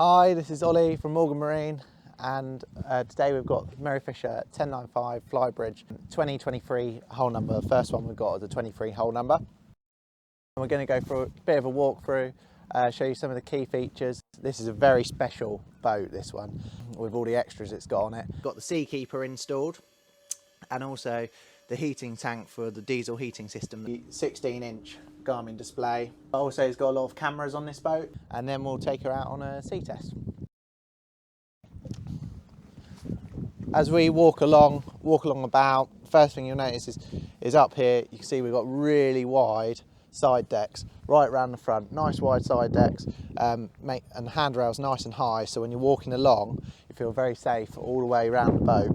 Hi, this is Ollie from Morgan Marine, and today we've got Merry Fisher 1095 Flybridge 2023 hull number. The first one we've got is a 23 hull number. And we're going to go for a bit of a walkthrough, show you some of the key features. This is a very special boat, this one, with all the extras it's got on it. Got the Seakeeper installed, and also the heating tank for the diesel heating system. The 16-inch Garmin display. Also, it's got a lot of cameras on this boat, and then we'll take her out on a sea test. As we walk along about, first thing you'll notice is up here, you can see we've got really wide side decks right around the front. Nice wide side decks, and handrails nice and high, so when you're walking along, you feel very safe all the way around the boat.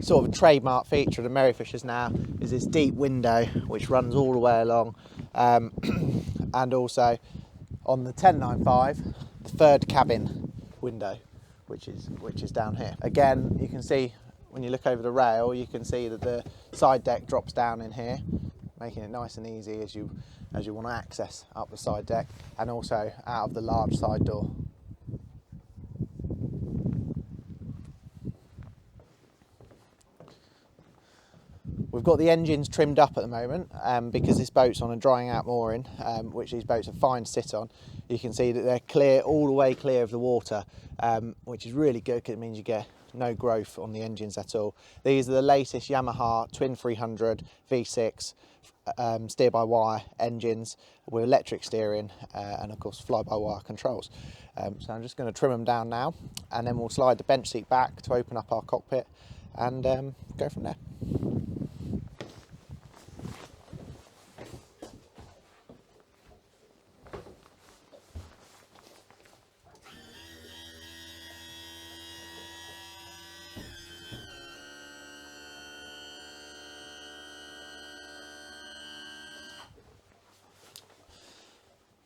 Sort of a trademark feature of the Merry Fishers now is this deep window which runs all the way along, and also on the 1095 the third cabin window which is down here. Again, you can see when you look over the rail, you can see that the side deck drops down in here, making it nice and easy as you want to access up the side deck, and also out of the large side door. We've got the engines trimmed up at the moment because this boat's on a drying out mooring, which these boats are fine to sit on. You can see that they're clear, all the way clear of the water, which is really good because it means you get no growth on the engines at all. These are the latest Yamaha Twin 300 V6 steer by wire engines with electric steering and of course fly by wire controls. So I'm just going to trim them down now, and then we'll slide the bench seat back to open up our cockpit and go from there.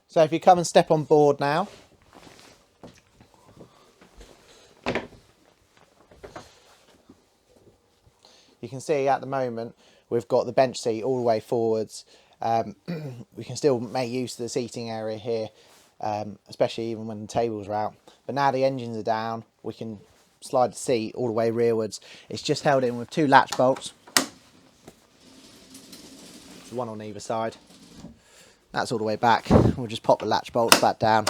So if you come and step on board now, you can see at the moment we've got the bench seat all the way forwards. We can still make use of the seating area here, especially even when the tables are out. But now the engines are down, we can slide the seat all the way rearwards. It's just held in with two latch bolts, one on either side. That's all the way back. We'll just pop the latch bolts back down.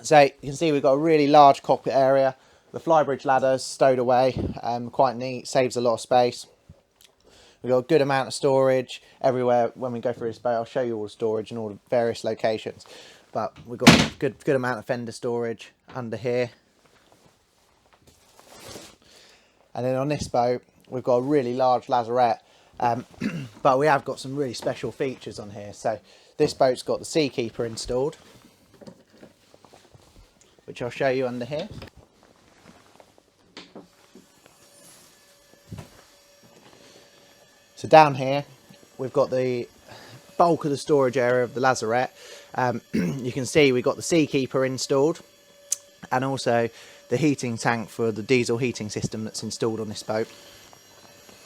So you can see we've got a really large cockpit area. The Flybridge ladder's stowed away, quite neat, saves a lot of space. We've got a good amount of storage everywhere. When we go through this boat, I'll show you all the storage in all the various locations. But we've got a good amount of fender storage under here. And then on this boat, we've got a really large lazarette, but we have got some really special features on here. So this boat's got the Seakeeper installed, which I'll show you under here. So down here, we've got the bulk of the storage area of the lazarette. You can see we've got the Seakeeper installed, and also the heating tank for the diesel heating system that's installed on this boat.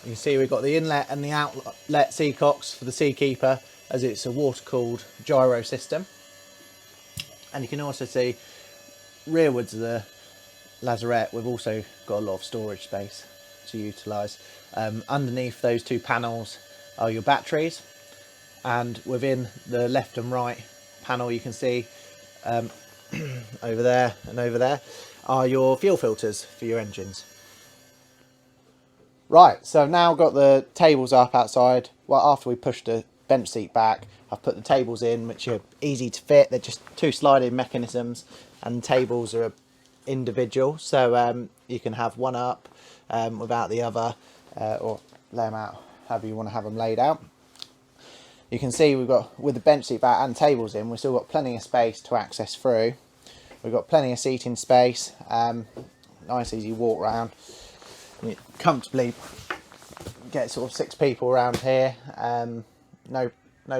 You can see we've got the inlet and the outlet seacocks for the Seakeeper, as it's a water-cooled gyro system. And you can also see rearwards of the lazarette, we've also got a lot of storage space to utilise. Underneath those two panels are your batteries, and within the left and right panel you can see over there and over there are your fuel filters for your engines. Right, so I've now got the tables up outside. Well, after we pushed the bench seat back, I've put the tables in, which are easy to fit. They're just two sliding mechanisms, and the tables are individual, so you can have one up without the other, or lay them out however you want to have them laid out. You can see we've got, with the bench seat back and tables in, we've still got plenty of space to access through. We've got plenty of seating space, nice easy walk round. You comfortably get sort of 6 people around here, no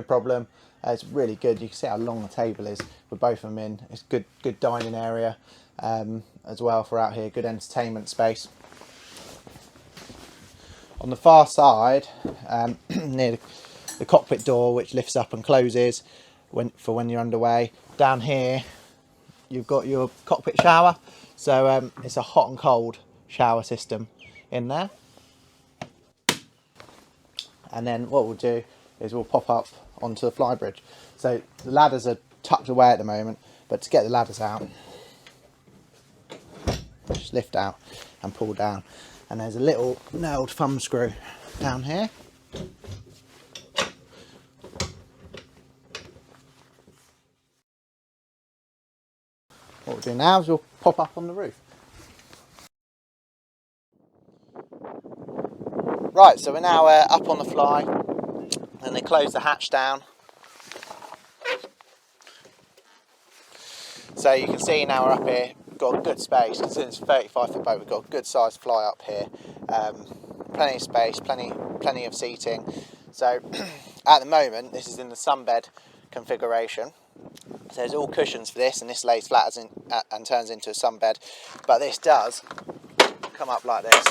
problem. It's really good. You can see how long the table is with both of them in. It's good dining area as well for out here, good entertainment space. On the far side, near the cockpit door, which lifts up and closes for when you're underway. Down here you've got your cockpit shower, so it's a hot and cold shower system in there. And then what we'll do is we'll pop up onto the Flybridge. So the ladders are tucked away at the moment, but to get the ladders out, just lift out and pull down. And there's a little nailed thumb screw down here. What we'll do now is we'll pop up on the roof. Right, so we're now up on the fly, and they close the hatch down. So you can see now we're up here, we've got a good space, because it's a 35-foot boat, we've got a good sized fly up here. Plenty of space, plenty of seating. So at the moment, this is in the sunbed configuration. So there's all cushions for this, and this lays flat and turns into a sunbed. But this does come up like this,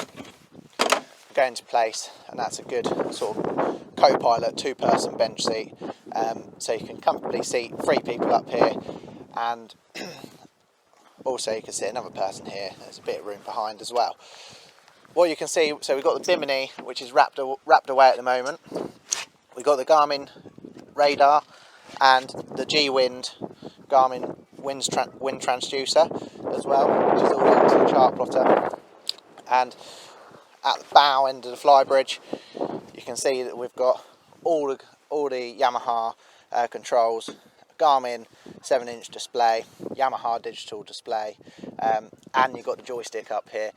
go into place, and that's a good sort of co-pilot 2-person bench seat. So you can comfortably seat 3 people up here, and also you can sit another person here. There's a bit of room behind as well. What you can see, so we've got the bimini, which is wrapped away at the moment. We've got the Garmin radar and the G-Wind Garmin wind transducer as well, which is all linked to the chart plotter. And at the bow end of the Flybridge, you can see that we've got all the Yamaha controls, Garmin 7-inch display, Yamaha digital display, and you've got the joystick up here.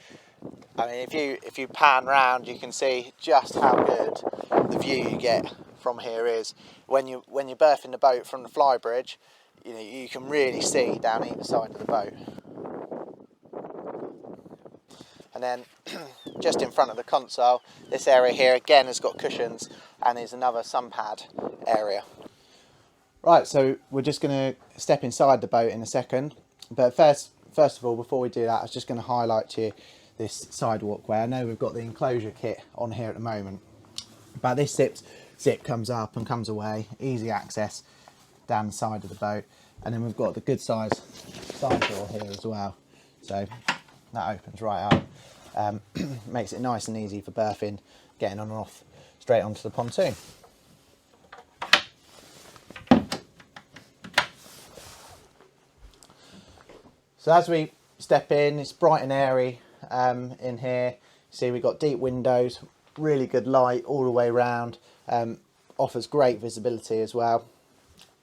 I mean, if you pan round, you can see just how good the view you get from here is. When you're berthing the boat from the Flybridge, you know, you can really see down either side of the boat. And then just in front of the console, this area here again has got cushions, and there's another sunpad area. Right, so we're just going to step inside the boat in a second, but first of all, before we do that, I was just going to highlight to you this side walkway. I know we've got the enclosure kit on here at the moment, but this zip comes up and comes away, easy access down the side of the boat. And then we've got the good size side door here as well, so that opens right up. Makes it nice and easy for berthing, getting on and off straight onto the pontoon. So as we step in, it's bright and airy in here. See, we've got deep windows, really good light all the way around, offers great visibility as well.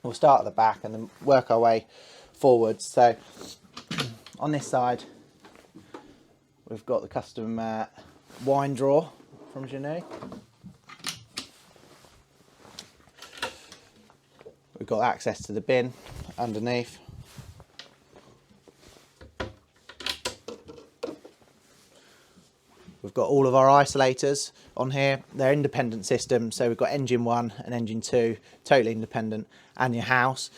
We'll start at the back and then work our way forwards. So on this side, we've got the custom wine drawer from Jeanneau. We've got access to the bin underneath. We've got all of our isolators on here. They're independent systems, so we've got engine 1 and engine 2, totally independent, and your house.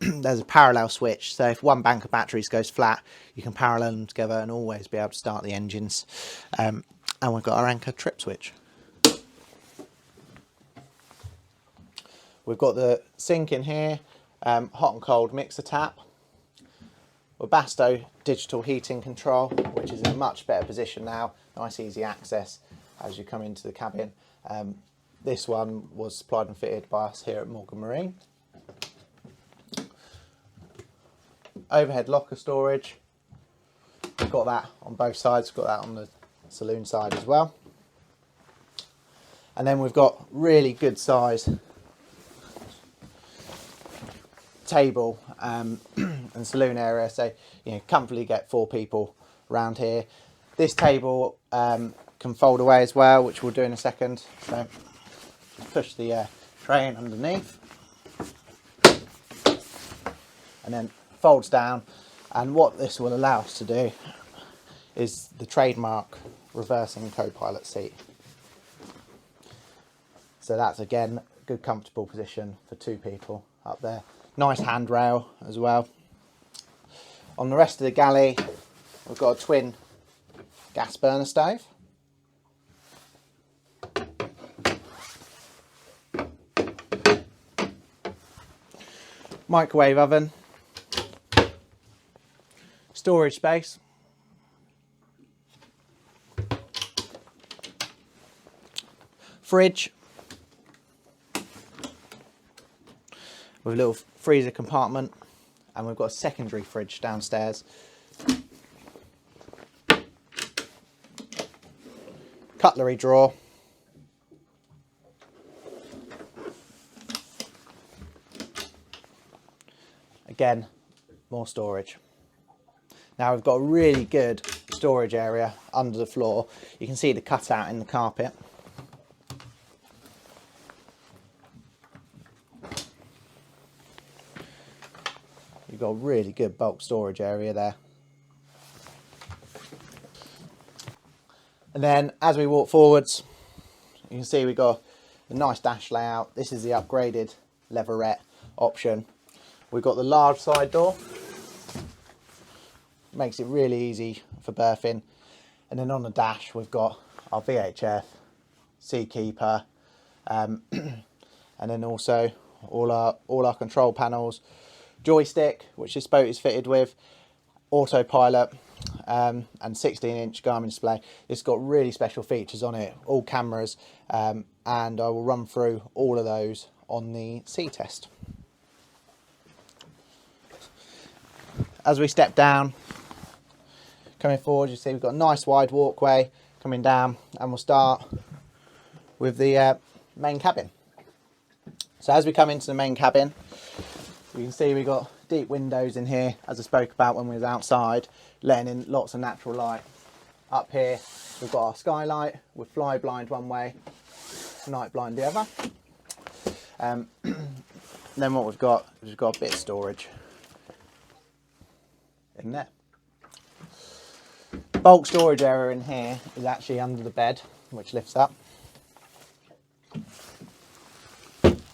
There's a parallel switch, so if one bank of batteries goes flat, you can parallel them together and always be able to start the engines. And we've got our anchor trip switch. We've got the sink in here, hot and cold mixer tap. Webasto digital heating control, which is in a much better position now. Nice easy access as you come into the cabin. This one was supplied and fitted by us here at Morgan Marine. Overhead locker storage. We've got that on both sides. We've got that on the saloon side as well. And then we've got really good size table and saloon area, so you know, comfortably get 4 people around here. This table can fold away as well, which we'll do in a second. So push the tray in underneath and then folds down, and what this will allow us to do is the trademark reversing co-pilot seat. So that's again a good comfortable position for 2 people up there. Nice handrail as well. On the rest of the galley, we've got a twin gas burner stove. microwave oven, storage space, fridge with a little freezer compartment, and we've got a secondary fridge downstairs. Cutlery drawer. Again, more storage. Now we've got a really good storage area under the floor. You can see the cutout in the carpet. You've got a really good bulk storage area there. And then as we walk forwards, you can see we've got a nice dash layout. This is the upgraded lazarette option. We've got the large side door. Makes it really easy for berthing. And then on the dash we've got our VHF, Seakeeper, and then also all our control panels, joystick, which this boat is fitted with, autopilot, and 16-inch Garmin display. It's got really special features on it, all cameras, and I will run through all of those on the sea test. As we step down, coming forward, you see we've got a nice wide walkway coming down, and we'll start with the main cabin. So as we come into the main cabin, you can see we've got deep windows in here, as I spoke about when we was outside, letting in lots of natural light. Up here we've got our skylight with fly blind one way, night blind the other. Then what we've got is we've got a bit of storage in there. Bulk storage area in here is actually under the bed, which lifts up.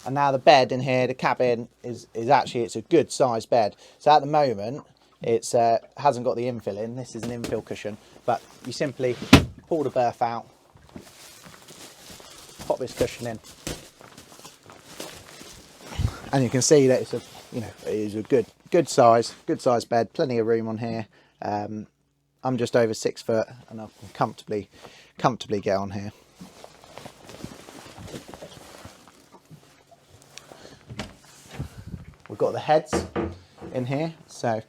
And now the bed in here, the cabin, is actually, it's a good sized bed. So at the moment, it's hasn't got the infill in. This is an infill cushion, but you simply pull the berth out, pop this cushion in, and you can see that it's a, you know, it is a good size bed. Plenty of room on here. I'm just over 6 foot, and I can comfortably get on here. We've got the heads in here, so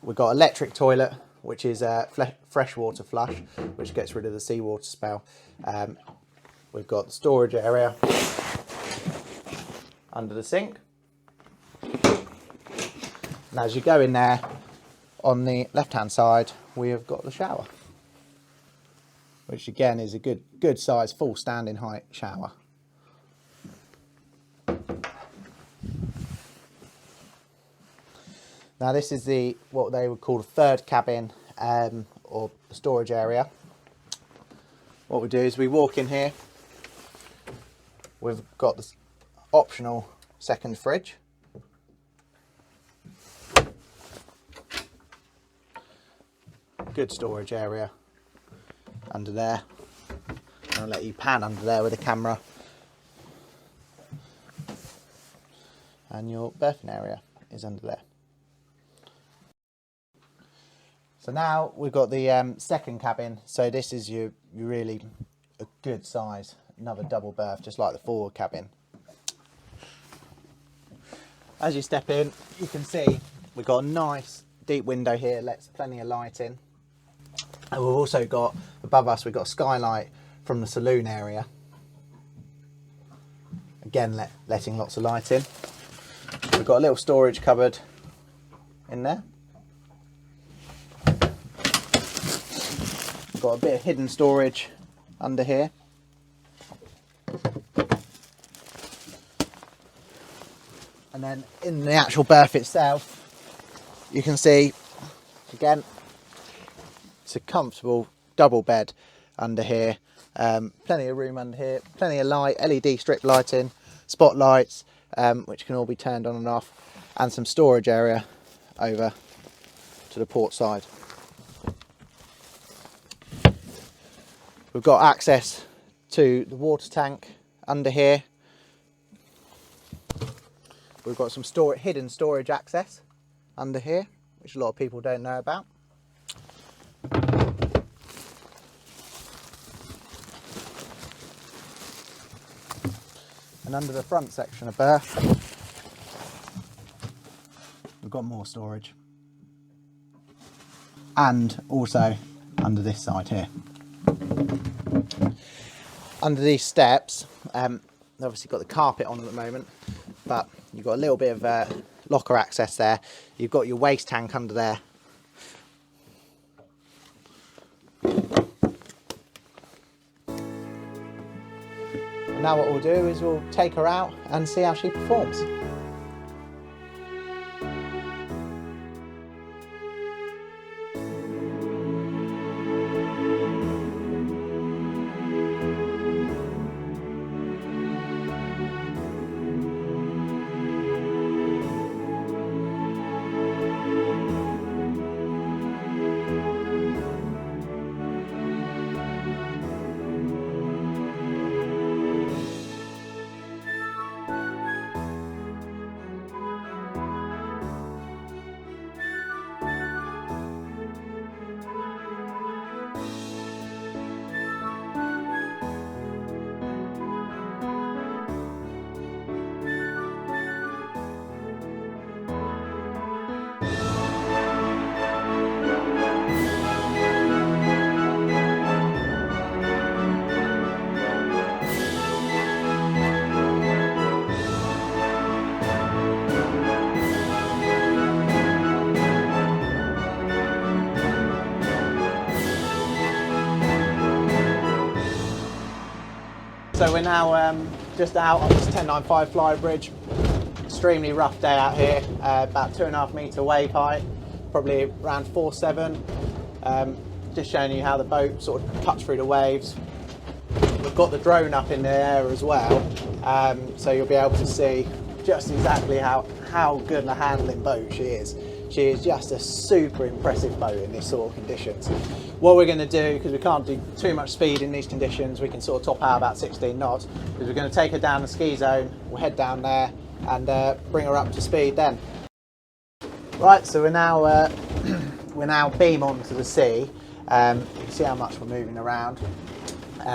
we've got electric toilet, which is a freshwater flush, which gets rid of the seawater smell. We've got the storage area under the sink. And as you go in there, on the left-hand side, we have got the shower, which again is a good size, full standing height shower. Now this is what they would call the third cabin, or storage area. What we do is we walk in here. We've got this optional second fridge. Good storage area under there. I'll let you pan under there with the camera. And your berthing area is under there. So now we've got the second cabin. So this is your really a good size, another double berth, just like the forward cabin. As you step in, you can see we've got a nice deep window here, lets plenty of light in. And we've also got, above us, we've got a skylight from the saloon area. Again, letting lots of light in. We've got a little storage cupboard in there. We've got a bit of hidden storage under here. And then in the actual berth itself, you can see, again, it's a comfortable double bed under here. Plenty of room under here, plenty of light, LED strip lighting, spotlights, which can all be turned on and off, and some storage area over to the port side. We've got access to the water tank under here. We've got some hidden storage access under here, which a lot of people don't know about. And under the front section of berth, we've got more storage. And also under this side here. Under these steps, they've obviously got the carpet on at the moment, but you've got a little bit of locker access there. You've got your waste tank under there. Now what we'll do is we'll take her out and see how she performs. So we're now just out on this 1095 Flybridge. Extremely rough day out here, about 2.5 metre wave height, probably around 4.7. Just showing you how the boat sort of cuts through the waves. We've got the drone up in the air as well, so you'll be able to see just exactly how good a handling boat she is. She is just a super impressive boat in these sort of conditions. What we're going to do, because we can't do too much speed in these conditions, we can sort of top out about 16 knots, is we're going to take her down the ski zone, we'll head down there and bring her up to speed then. Right, so we're now beam onto the sea. You can see how much we're moving around.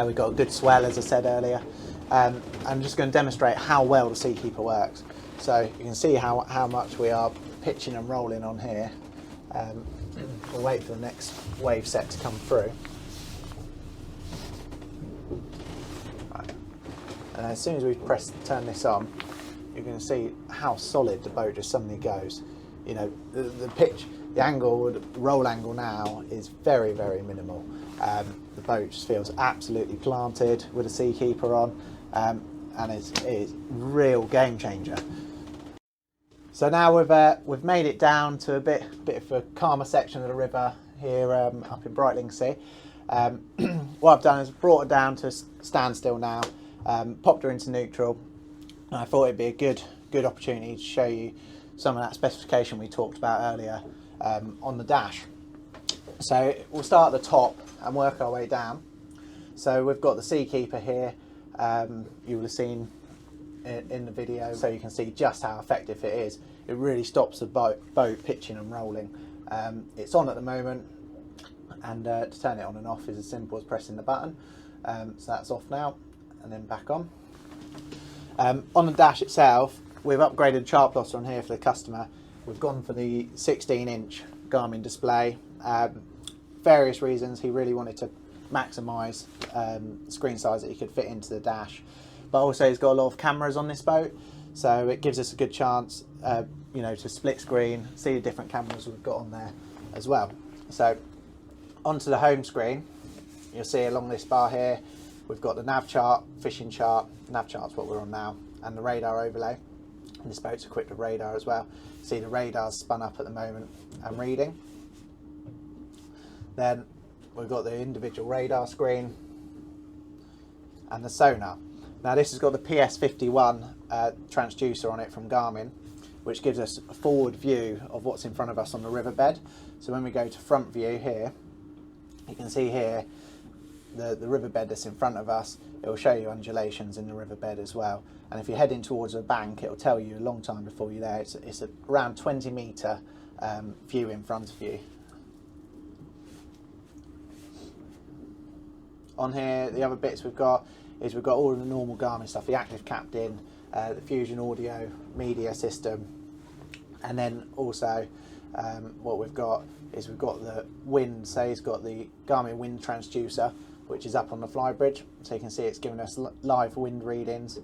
We've got a good swell, as I said earlier. I'm just going to demonstrate how well the Seakeeper works. So you can see how much we are pitching and rolling on here. We'll wait for the next wave set to come through. Right. And as soon as we turn this on, you're going to see how solid the boat just suddenly goes. You know, the pitch, the angle, the roll angle now is very, very minimal. The boat just feels absolutely planted with a Seakeeper on, and it's a real game changer. So now we've made it down to a bit of a calmer section of the river here up in Brightlingsea. What I've done is brought her down to a standstill now, popped her into neutral, and I thought it'd be a good opportunity to show you some of that specification we talked about earlier on the dash. So we'll start at the top and work our way down. So we've got the Seakeeper here. You will have seen in the video, so you can see just how effective it is. It really stops the boat pitching and rolling. It's on at the moment, and to turn it on and off is as simple as pressing the button. So that's off now, and then back on. On the dash itself, we've upgraded chart plotter on here for the customer. We've gone for the 16-inch Garmin display. Various reasons, he really wanted to maximise screen size that he could fit into the dash. But also he's got a lot of cameras on this boat, so it gives us a good chance, you know, to split screen, see the different cameras we've got on there as well. So onto the home screen, you'll see along this bar here, we've got the nav chart, fishing chart. Nav chart's what we're on now, and the radar overlay. And this boat's equipped with radar as well. See the radar's spun up at the moment and reading. Then we've got the individual radar screen and the sonar. Now this has got the PS51 transducer on it from Garmin, which gives us a forward view of what's in front of us on the riverbed. So when we go to front view here, you can see here the riverbed that's in front of us, it will show you undulations in the riverbed as well. And if you're heading towards a bank, it will tell you a long time before you're there. It's around 20 metre view in front of you. On here, the other bits we've got all of the normal Garmin stuff, the active captain, the Fusion audio media system, and then also what we've got is we've got the wind. So it's got the Garmin wind transducer, which is up on the Flybridge, so you can see it's giving us live wind readings,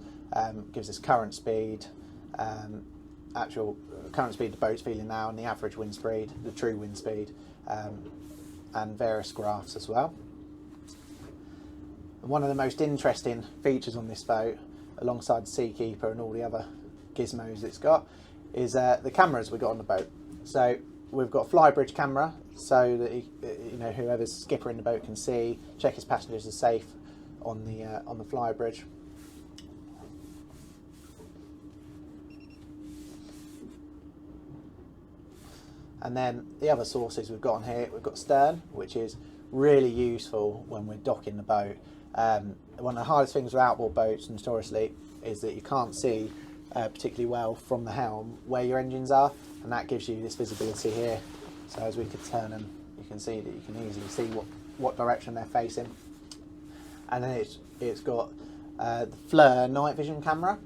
gives us current speed, actual current speed the boat's feeling now, and the average wind speed, the true wind speed, and various graphs as well. One of the most interesting features on this boat, alongside the Seakeeper and all the other gizmos it's got, is the cameras we've got on the boat. So we've got Flybridge camera, so that you know, whoever's skipper in the boat can see, check his passengers are safe on the Flybridge. And then the other sources we've got on here, we've got stern, which is really useful when we're docking the boat. One of the hardest things with outboard boats, notoriously, is that you can't see particularly well from the helm where your engines are, and that gives you this visibility here. So as we could turn them, you can see that you can easily see what direction they're facing. And then it's got the FLIR night vision camera.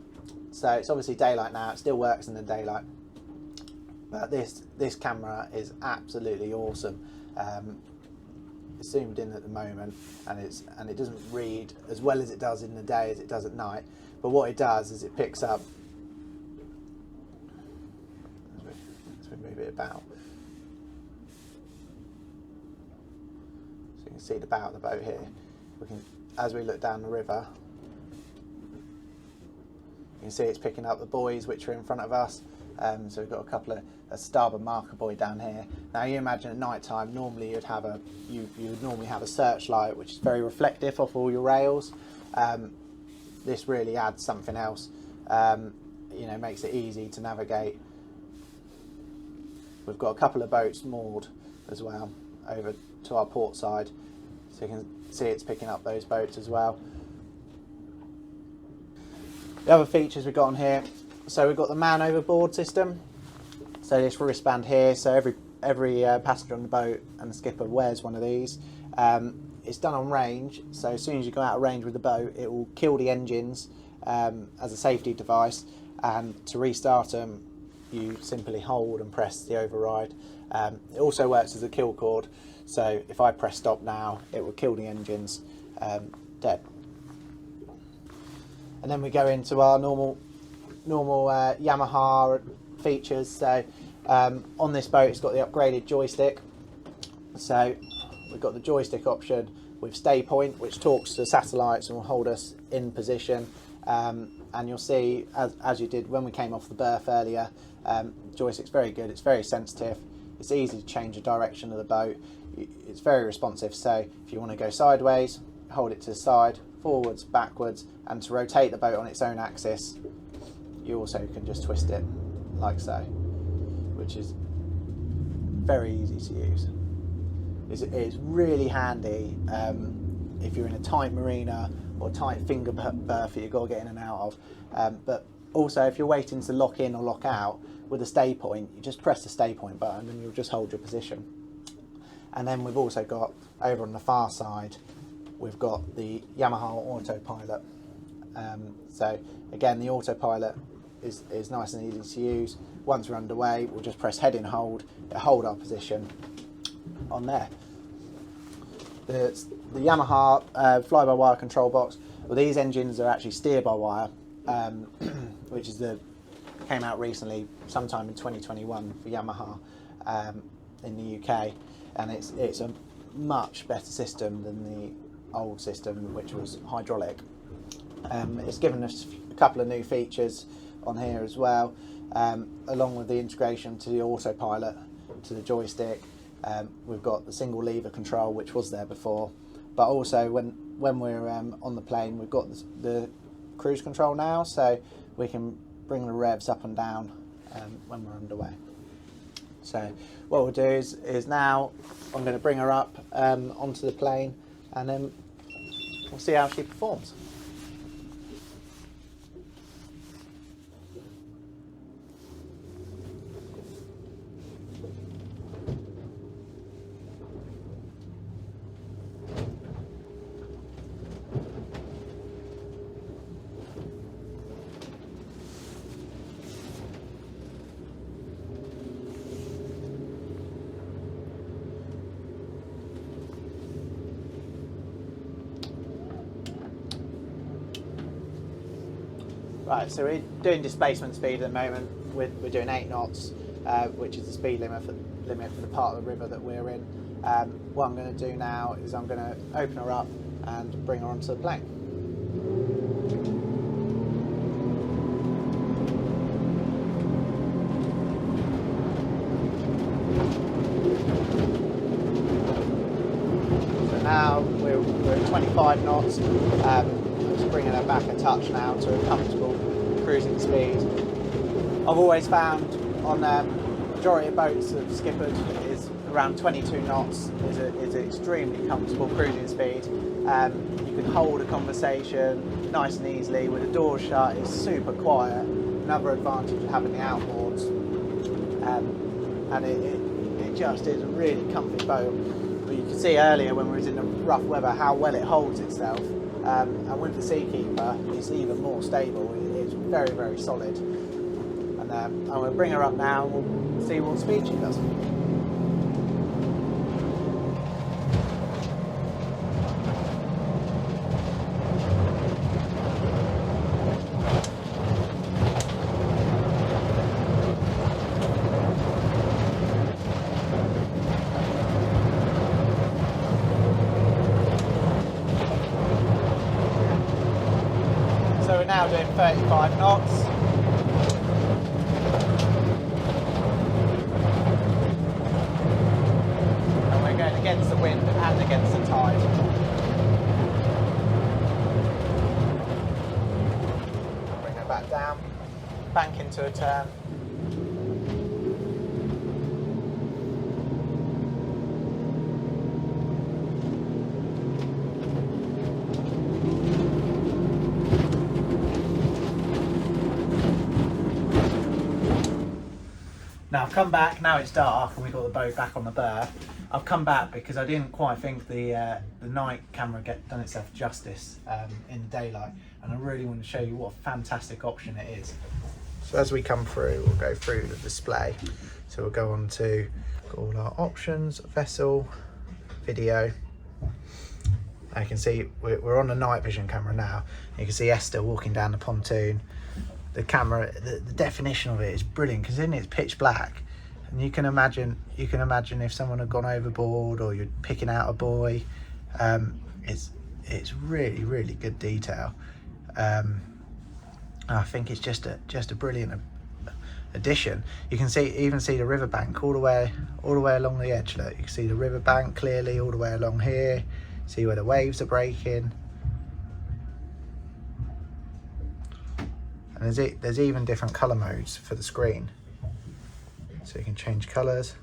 So it's obviously daylight now, it still works in the daylight, but this camera is absolutely awesome. It's zoomed in at the moment, and it doesn't read as well as it does in the day as it does at night, but what it does is it picks up, as we move it about, so you can see the bow of the boat here. As we look down the river, you can see it's picking up the buoys which are in front of us. So we've got a couple of a starboard marker buoy down here. Now you imagine at night time, normally you would normally have a searchlight which is very reflective off all your rails. This really adds something else. You know, makes it easy to navigate. We've got a couple of boats moored as well over to our port side, so you can see it's picking up those boats as well. The other features we've got on here, so we've got the manoeuvrability system. So this wristband here, so every passenger on the boat and the skipper wears one of these. It's done on range, so as soon as you go out of range with the boat, it will kill the engines as a safety device, and to restart them, you simply hold and press the override. It also works as a kill cord, so if I press stop now, it will kill the engines dead. And then we go into our normal Yamaha features. So on this boat, it's got the upgraded joystick. So we've got the joystick option with stay point, which talks to satellites and will hold us in position. And you'll see, as you did when we came off the berth earlier, joystick's very good. It's very sensitive. It's easy to change the direction of the boat. It's very responsive. So if you want to go sideways, hold it to the side, forwards, backwards, and to rotate the boat on its own axis, you also can just twist it like so, which is very easy to use. It's really handy if you're in a tight marina or tight finger berth that you've got to get in and out of. But also if you're waiting to lock in or lock out with a stay point, you just press the stay point button and you'll just hold your position. And then we've also got, over on the far side, we've got the Yamaha autopilot. So again, the autopilot is nice and easy to use. Once we're underway, we'll just press head and hold, it'll hold our position on there. The Yamaha fly-by-wire control box, well, these engines are actually steer by wire, which is came out recently, sometime in 2021 for Yamaha in the UK, and it's a much better system than the old system, which was hydraulic. It's given us a couple of new features on here as well, along with the integration to the autopilot, to the joystick. We've got the single lever control, which was there before, but also when we're on the plane, we've got the cruise control now, so we can bring the revs up and down when we're underway. So what we'll do is now I'm going to bring her up onto the plane, and then we'll see how she performs. Right, so we're doing displacement speed at the moment. We're doing 8 knots, which is the speed limit for the part of the river that we're in. What I'm going to do now is I'm going to open her up and bring her onto the plane. So now we're at 25 knots. Just bringing her back a touch now to a comfortable cruising speed. I've always found on majority of boats that have skippered is around 22 knots is an extremely comfortable cruising speed. You can hold a conversation nice and easily with the doors shut. It's super quiet. Another advantage of having the outboards, and it just is a really comfy boat. But you can see earlier when we was in the rough weather how well it holds itself. And with the Seakeeper, it's even more stable. It's very, very solid. And I'm going to bring her up now and we'll see what speed she does. So we're now doing 35 knots. And we're going against the wind and against the tide. Bring her back down, bank into a turn. Now I've come back, now it's dark and we've got the boat back on the berth. I've come back because I didn't quite think the night camera done itself justice in the daylight, and I really want to show you what a fantastic option it is. So as we come through, we'll go through the display. So we'll go on to all our options, vessel, video. You can see we're on the night vision camera now. You can see Esther walking down the pontoon. The camera, the definition of it is brilliant because in it's pitch black, and you can imagine if someone had gone overboard or you're picking out a buoy. It's really, really good detail. I think it's just a brilliant addition. You can even see the riverbank all the way along the edge. Look, you can see the riverbank clearly all the way along here. See where the waves are breaking. And there's even different colour modes for the screen. So you can change colours.